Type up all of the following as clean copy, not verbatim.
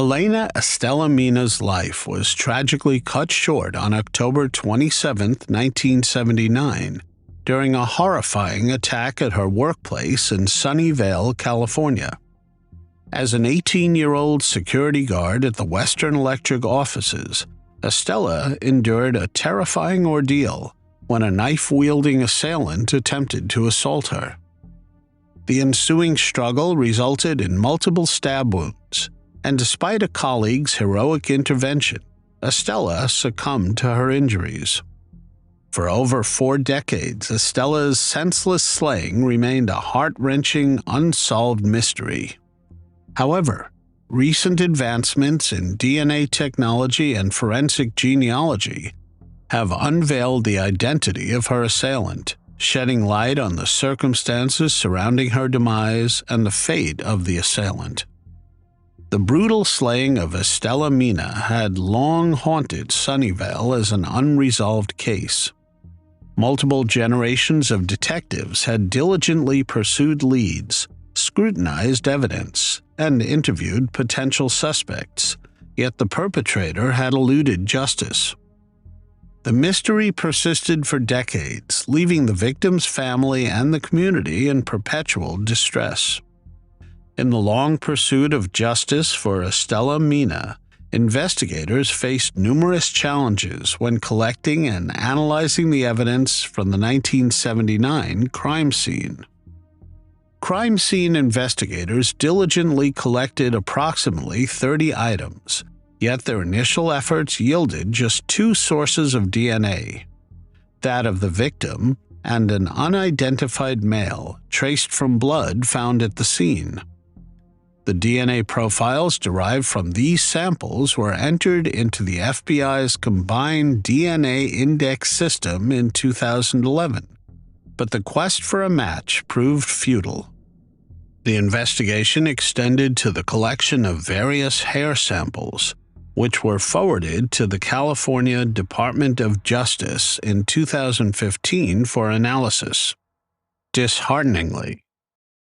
Estella Mena's life was tragically cut short on October 27, 1979, during a horrifying attack at her workplace in Sunnyvale, California. As an 18-year-old security guard at the Western Electric offices, Estella endured a terrifying ordeal when a knife-wielding assailant attempted to assault her. The ensuing struggle resulted in multiple stab wounds, and despite a colleague's heroic intervention, Estella succumbed to her injuries. For over 4 decades, Estella's senseless slaying remained a heart-wrenching, unsolved mystery. However, recent advancements in DNA technology and forensic genealogy have unveiled the identity of her assailant, shedding light on the circumstances surrounding her demise and the fate of the assailant. The brutal slaying of Estella Mena had long haunted Sunnyvale as an unresolved case. Multiple generations of detectives had diligently pursued leads, scrutinized evidence, and interviewed potential suspects, yet the perpetrator had eluded justice. The mystery persisted for decades, leaving the victim's family and the community in perpetual distress. In the long pursuit of justice for Estella Mena, investigators faced numerous challenges when collecting and analyzing the evidence from the 1979 crime scene. Crime scene investigators diligently collected approximately 30 items, yet their initial efforts yielded just 2 sources of DNA, that of the victim and an unidentified male traced from blood found at the scene. The DNA profiles derived from these samples were entered into the FBI's combined DNA index system in 2011, but the quest for a match proved futile. The investigation extended to the collection of various hair samples, which were forwarded to the California Department of Justice in 2015 for analysis. Dishearteningly,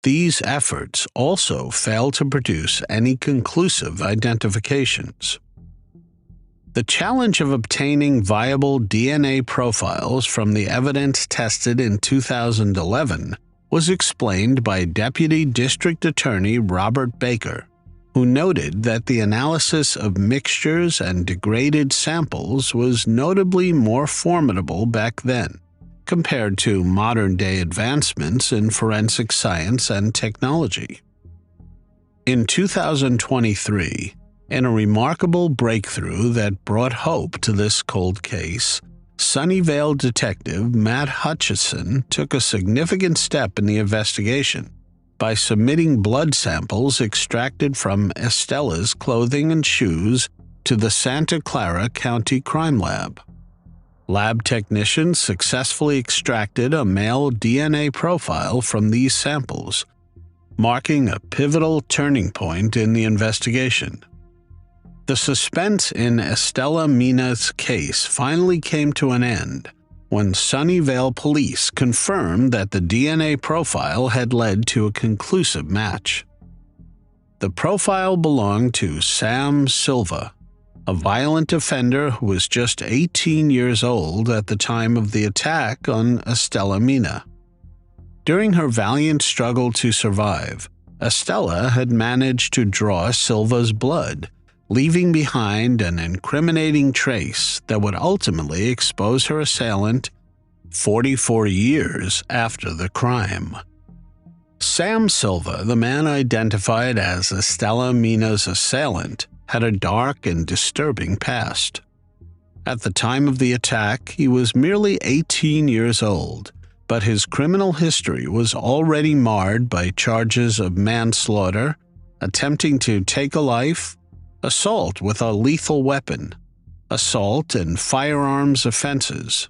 these efforts also failed to produce any conclusive identifications. The challenge of obtaining viable DNA profiles from the evidence tested in 2011 was explained by Deputy District Attorney Robert Baker, who noted that the analysis of mixtures and degraded samples was notably more formidable back then, compared to modern-day advancements in forensic science and technology. In 2023, in a remarkable breakthrough that brought hope to this cold case, Sunnyvale detective Matt Hutchison took a significant step in the investigation by submitting blood samples extracted from Estella's clothing and shoes to the Santa Clara County Crime Lab. Lab technicians successfully extracted a male DNA profile from these samples, marking a pivotal turning point in the investigation. The suspense in Estella Mena's case finally came to an end when Sunnyvale police confirmed that the DNA profile had led to a conclusive match. The profile belonged to Sam Silva, a violent offender who was just 18 years old at the time of the attack on Estella Mena. During her valiant struggle to survive, Estella had managed to draw Silva's blood, leaving behind an incriminating trace that would ultimately expose her assailant 44 years after the crime. Sam Silva, the man identified as Estella Mena's assailant, had a dark and disturbing past. At the time of the attack, he was merely 18 years old, but his criminal history was already marred by charges of manslaughter, attempting to take a life, assault with a lethal weapon, assault and firearms offenses.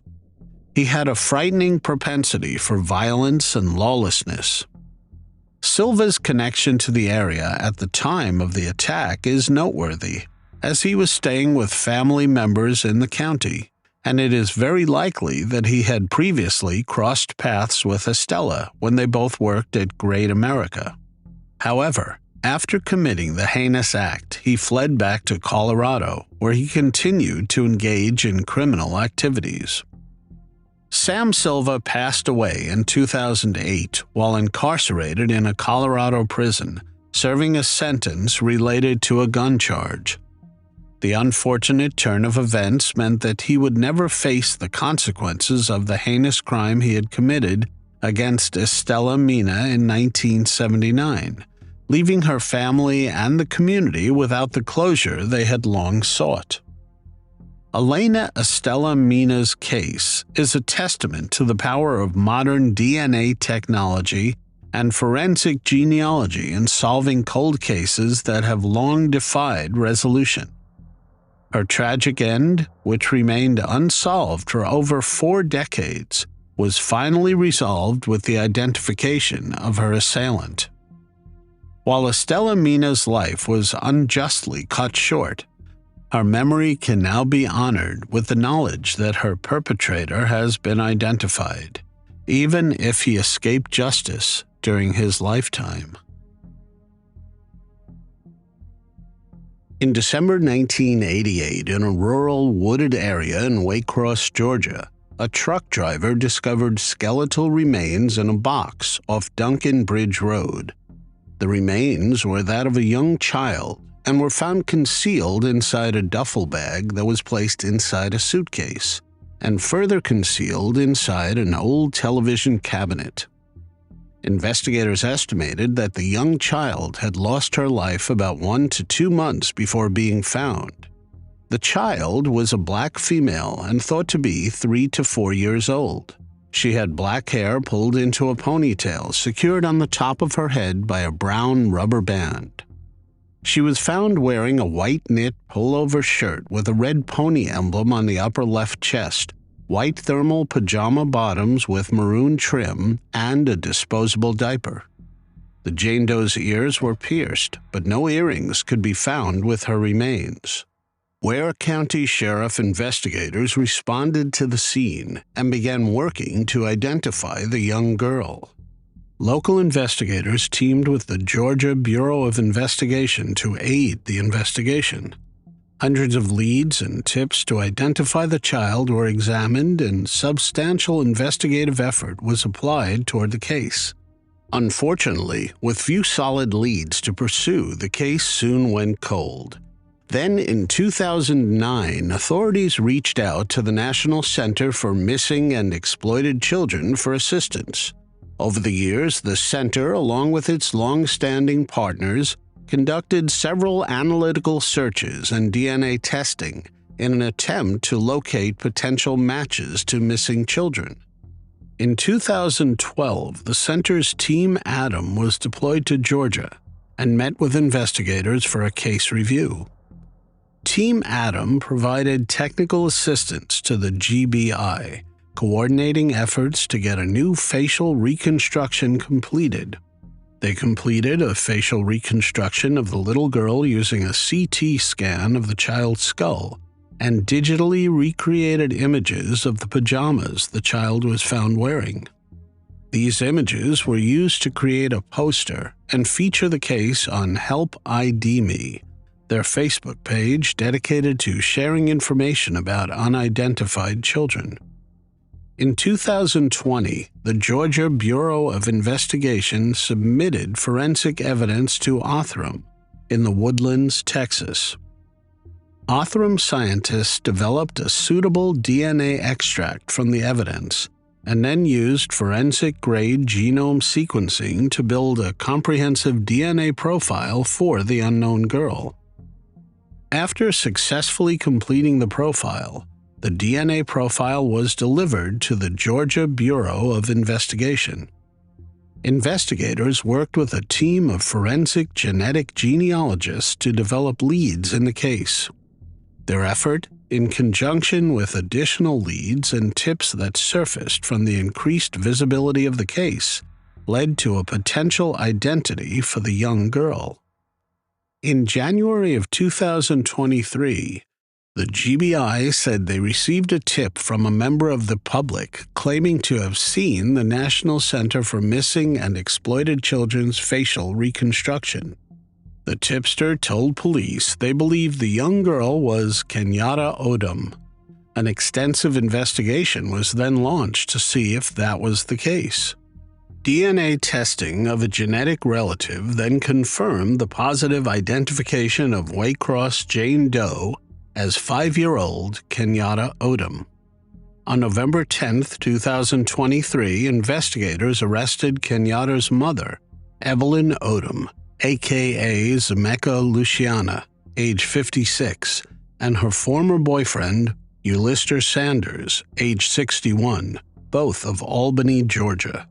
He had a frightening propensity for violence and lawlessness. Silva's connection to the area at the time of the attack is noteworthy, as he was staying with family members in the county, and it is very likely that he had previously crossed paths with Estella when they both worked at Great America. However, After committing the heinous act, he fled back to Colorado, where he continued to engage in criminal activities. Sam Silva passed away in 2008 while incarcerated in a Colorado prison, serving a sentence related to a gun charge. The unfortunate turn of events meant that he would never face the consequences of the heinous crime he had committed against Estella Mena in 1979, leaving her family and the community without the closure they had long sought. Elena Estella Mena's case is a testament to the power of modern DNA technology and forensic genealogy in solving cold cases that have long defied resolution. Her tragic end, which remained unsolved for over 4 decades, was finally resolved with the identification of her assailant. While Estella Mena's life was unjustly cut short, her memory can now be honored with the knowledge that her perpetrator has been identified, even if he escaped justice during his lifetime. In December 1988, in a rural wooded area in Waycross, Georgia, a truck driver discovered skeletal remains in a box off Duncan Bridge Road. The remains were that of a young child and were found concealed inside a duffel bag that was placed inside a suitcase, and further concealed inside an old television cabinet. Investigators estimated that the young child had lost her life about 1 to 2 months before being found. The child was a black female and thought to be 3 to 4 years old. She had black hair pulled into a ponytail secured on the top of her head by a brown rubber band. She was found wearing a white knit pullover shirt with a red pony emblem on the upper left chest, white thermal pajama bottoms with maroon trim, and a disposable diaper. The Jane Doe's ears were pierced, but no earrings could be found with her remains. Ware County Sheriff investigators responded to the scene and began working to identify the young girl. Local investigators teamed with the Georgia Bureau of Investigation to aid the investigation. Hundreds of leads and tips to identify the child were examined, and substantial investigative effort was applied toward the case. Unfortunately, with few solid leads to pursue, the case soon went cold. Then, in 2009, authorities reached out to the National Center for Missing and Exploited Children for assistance. Over the years, the center, along with its long-standing partners, conducted several analytical searches and DNA testing in an attempt to locate potential matches to missing children. In 2012, the center's Team Adam was deployed to Georgia and met with investigators for a case review. Team Adam provided technical assistance to the GBI, coordinating efforts to get a new facial reconstruction completed. They completed a facial reconstruction of the little girl using a CT scan of the child's skull and digitally recreated images of the pajamas the child was found wearing. These images were used to create a poster and feature the case on Help ID Me, their Facebook page dedicated to sharing information about unidentified children. In 2020, the Georgia Bureau of Investigation submitted forensic evidence to Othram in the Woodlands, Texas. Othram scientists developed a suitable DNA extract from the evidence and then used forensic-grade genome sequencing to build a comprehensive DNA profile for the unknown girl. After successfully completing the profile, the DNA profile was delivered to the Georgia Bureau of Investigation. Investigators worked with a team of forensic genetic genealogists to develop leads in the case. Their effort, in conjunction with additional leads and tips that surfaced from the increased visibility of the case, led to a potential identity for the young girl. In January of 2023, the GBI said they received a tip from a member of the public claiming to have seen the National Center for Missing and Exploited Children's facial reconstruction. The tipster told police they believed the young girl was Kenyatta Odom. An extensive investigation was then launched to see if that was the case. DNA testing of a genetic relative then confirmed the positive identification of Waycross Jane Doe as 5-year-old Kenyatta Odom. On November 10, 2023, investigators arrested Kenyatta's mother, Evelyn Odom, a.k.a. Zemeka Luciana, age 56, and her former boyfriend, Ulister Sanders, age 61, both of Albany, Georgia.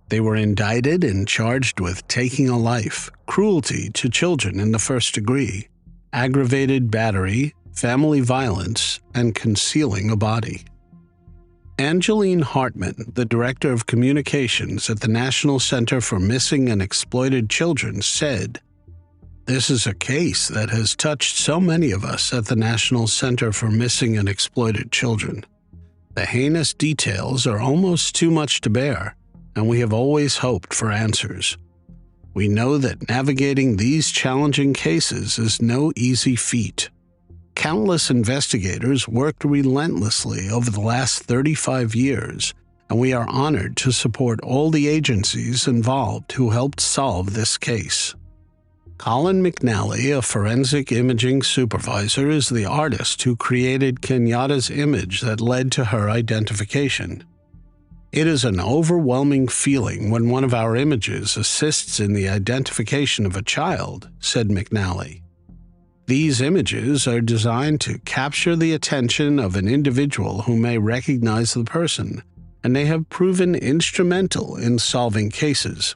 They were indicted and charged with taking a life, cruelty to children in the first degree, aggravated battery, family violence, and concealing a body. Angeline Hartman, the Director of Communications at the National Center for Missing and Exploited Children, said, "This is a case that has touched so many of us at the National Center for Missing and Exploited Children. The heinous details are almost too much to bear, and we have always hoped for answers. We know that navigating these challenging cases is no easy feat. Countless investigators worked relentlessly over the last 35 years, and we are honored to support all the agencies involved who helped solve this case." Colin McNally, a forensic imaging supervisor, is the artist who created Kenyatta's image that led to her identification. "It is an overwhelming feeling when one of our images assists in the identification of a child," said McNally. "These images are designed to capture the attention of an individual who may recognize the person, and they have proven instrumental in solving cases."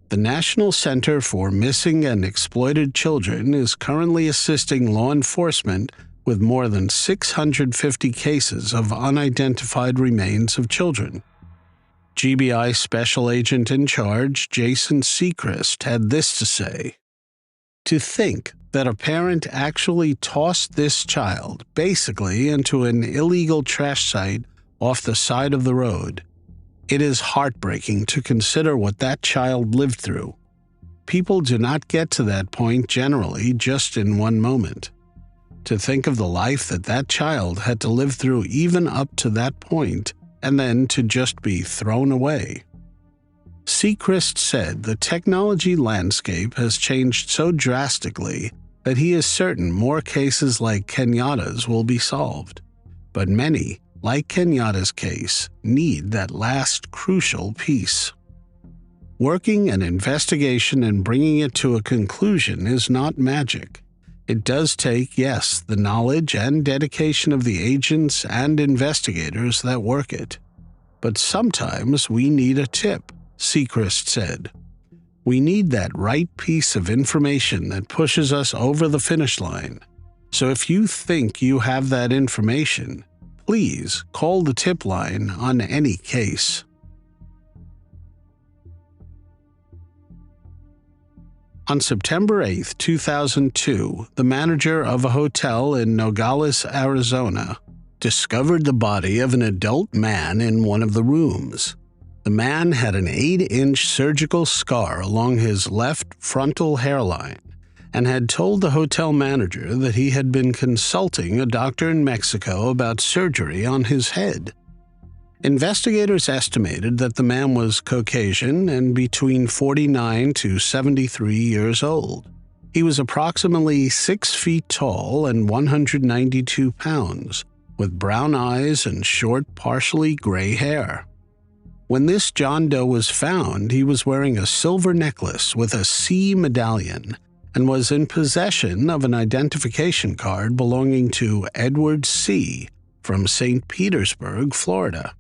The National Center for Missing and Exploited Children is currently assisting law enforcement with more than 650 cases of unidentified remains of children. GBI Special Agent in Charge Jason Seacrest had this to say: "To think that a parent actually tossed this child basically into an illegal trash site off the side of the road. It is heartbreaking to consider what that child lived through. People do not get to that point generally just in one moment. To think of the life that that child had to live through even up to that point, and then to just be thrown away." Seacrest said the technology landscape has changed so drastically that he is certain more cases like Kenyatta's will be solved. But many, like Kenyatta's case, need that last crucial piece. Working an investigation and bringing it to a conclusion is not magic. It does take, yes, the knowledge and dedication of the agents and investigators that work it. But sometimes we need a tip, Seacrest said. "We need that right piece of information that pushes us over the finish line. So if you think you have that information, please call the tip line on any case." On September 8, 2002, the manager of a hotel in Nogales, Arizona, discovered the body of an adult man in one of the rooms. The man had an 8-inch surgical scar along his left frontal hairline and had told the hotel manager that he had been consulting a doctor in Mexico about surgery on his head. Investigators estimated that the man was Caucasian and between 49 to 73 years old. He was approximately 6 feet tall and 192 pounds, with brown eyes and short, partially gray hair. When this John Doe was found, he was wearing a silver necklace with a C medallion and was in possession of an identification card belonging to Edward C. from St. Petersburg, Florida.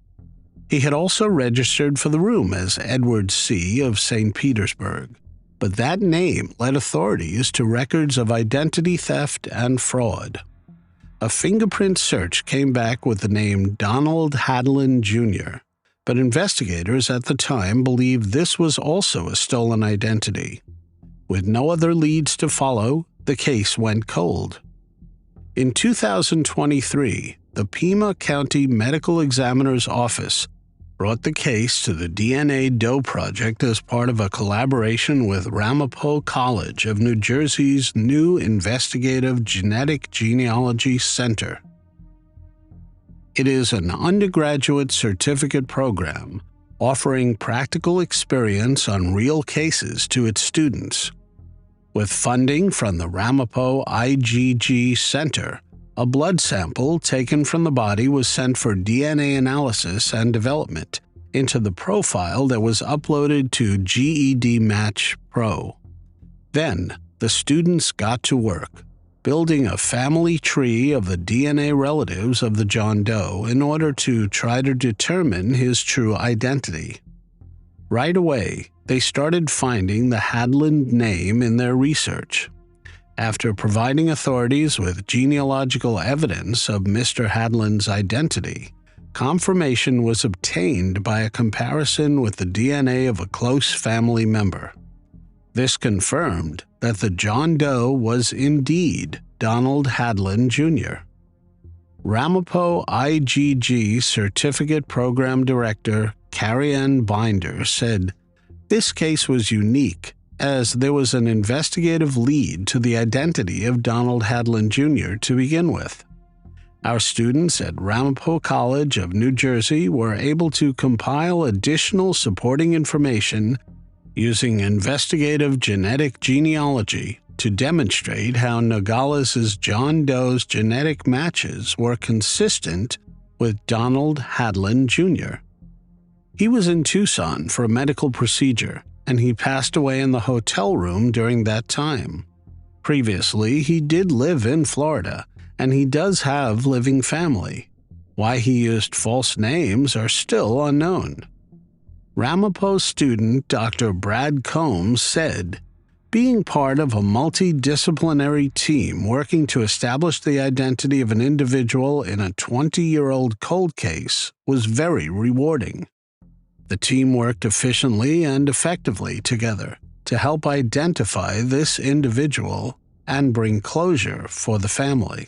He had also registered for the room as Edward C. of St. Petersburg, but that name led authorities to records of identity theft and fraud. A fingerprint search came back with the name Donald Hadland Jr., but investigators at the time believed this was also a stolen identity. With no other leads to follow, the case went cold. In 2023, the Pima County Medical Examiner's Office brought the case to the DNA Doe Project as part of a collaboration with Ramapo College of New Jersey's new Investigative Genetic Genealogy Center. It is an undergraduate certificate program offering practical experience on real cases to its students. With funding from the Ramapo IGG Center, a blood sample taken from the body was sent for DNA analysis and development into the profile that was uploaded to GED Match Pro. Then, the students got to work, building a family tree of the DNA relatives of the John Doe in order to try to determine his true identity. Right away, they started finding the Hadland name in their research. After providing authorities with genealogical evidence of Mr. Hadland's identity, confirmation was obtained by a comparison with the DNA of a close family member. This confirmed that the John Doe was indeed Donald Hadland Jr. Ramapo IGG Certificate Program Director Carrie Ann Binder said, "This case was unique, as there was an investigative lead to the identity of Donald Hadland Jr. to begin with. Our students at Ramapo College of New Jersey were able to compile additional supporting information using investigative genetic genealogy to demonstrate how Nogales' John Doe's genetic matches were consistent with Donald Hadland Jr. He was in Tucson for a medical procedure, and he passed away in the hotel room during that time. Previously, he did live in Florida, and he does have living family. Why he used false names are still unknown." Ramapo student Dr. Brad Combs said, "Being part of a multidisciplinary team working to establish the identity of an individual in a 20-year-old cold case was very rewarding. The team worked efficiently and effectively together to help identify this individual and bring closure for the family."